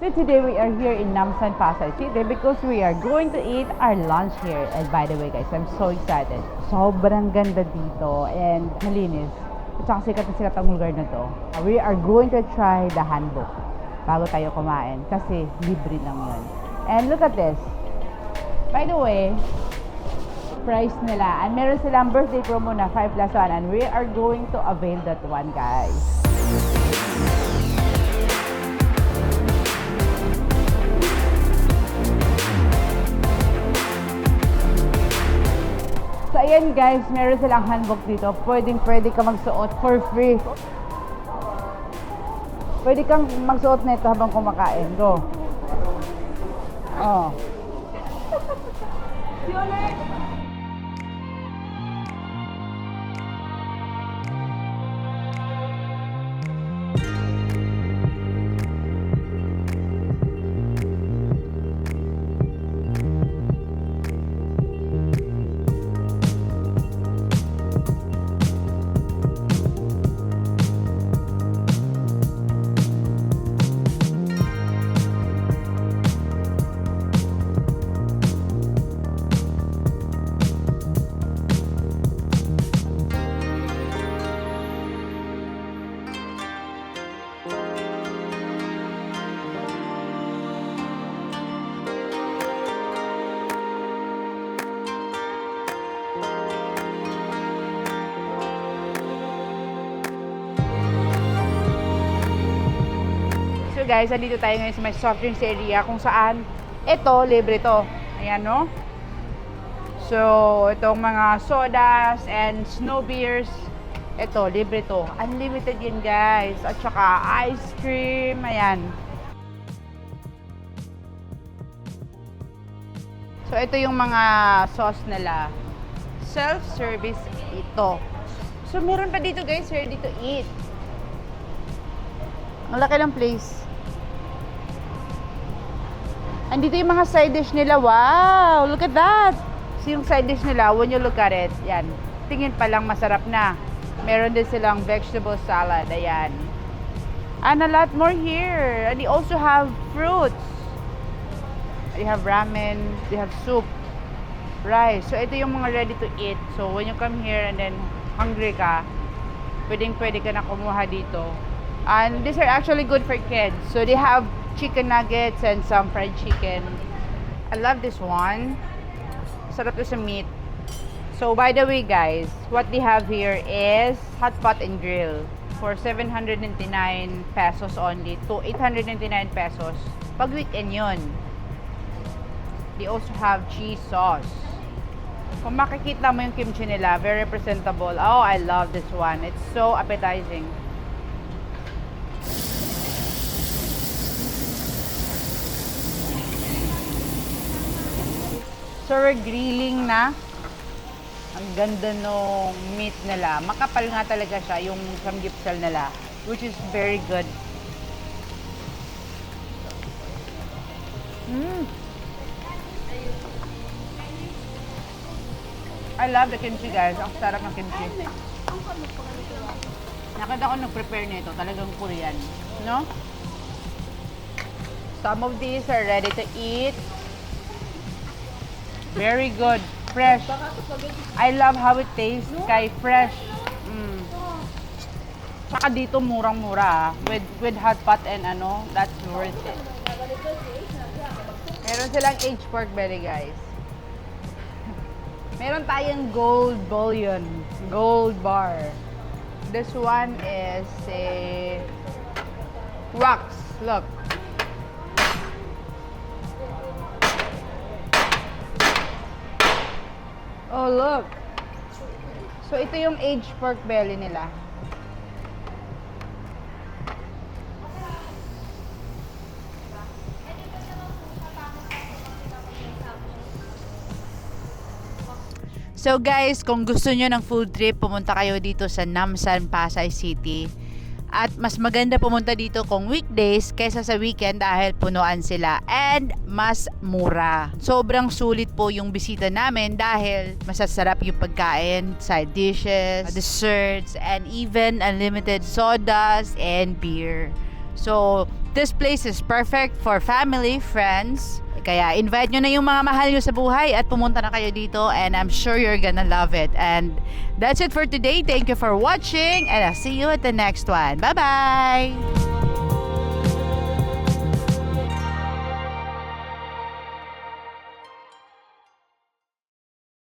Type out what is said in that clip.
So today we are here in Namsan, Pasay City because we are going to eat our lunch here. And by the way guys, I'm so excited. Sobrang ganda dito and malinis. At saka sikat na sikat ang lugar na to. We are going to try the hanbok bago tayo kumain kasi libre lang yun. And look at this. By the way, price nila. And meron silang birthday promo na 5 plus 1 and we are going to avail that one guys. So ayan guys, meron silang hanbok dito. Pwede ka magsuot for free. Pwede kang magsuot nito habang kumakain. Go. Oh. See you later. So guys, andito tayo ngayon sa may soft drinks area kung saan ito, libre to. Ayan no. So, itong mga sodas and snow beers, ito, libre to. Unlimited yun guys. At saka ice cream, ayan. So, ito yung mga sauce nila. Self-service ito. So, meron pa dito guys, ready to eat. Ang laki ng place. Andito yung mga side dish nila. Wow! Look at that! So yung side dish nila, when you look at it, yan. Tingin pa lang masarap na. Meron din silang vegetable salad. Ayan. And a lot more here. And they also have fruits. They have ramen. They have soup. Rice. So ito yung mga ready to eat. So when you come here and then hungry ka, pwede ka na kumuha dito. And these are actually good for kids. So they have chicken nuggets and some fried chicken. I love this one. Sarap to sa meat. So by the way guys, what they have here is hot pot and grill for 799 pesos only to 899 pesos. Pag weekend yun. They also have cheese sauce. Kung makikita mo yung kimchi nila, very presentable. Oh, I love this one. It's so appetizing. So, we're grilling na. Ang ganda nung meat nila. Makapal nga talaga siya, yung samgyeopsal nila. Which is very good. I love the kimchi guys. Ang sarap ng kimchi. Nakita ko nag-prepare nito. Talagang Korean. No? Some of these are ready to eat. Very good. Fresh. I love how it tastes. Kay fresh. Saka dito murang-mura. With hot pot and ano, that's worth it. Meron silang aged pork belly, guys. Meron tayong gold bouillon. Gold bar. This one is a wax. Look. Oh, look. So, ito yung aged pork belly nila. So guys, kung gusto nyo ng food trip, pumunta kayo dito sa Namsan, Pasay City. At mas maganda pumunta dito kung weekdays kaysa sa weekend dahil punuan sila and mas mura. Sobrang sulit po yung bisita namin dahil masasarap yung pagkain, side dishes, desserts, and even unlimited sodas and beer. So, This place is perfect for family, friends. Kaya invite nyo na yung mga mahal nyo sa buhay at pumunta na kayo dito, and I'm sure you're gonna love it. And that's it for today. Thank you for watching, and I'll see you at the next one. Bye-bye!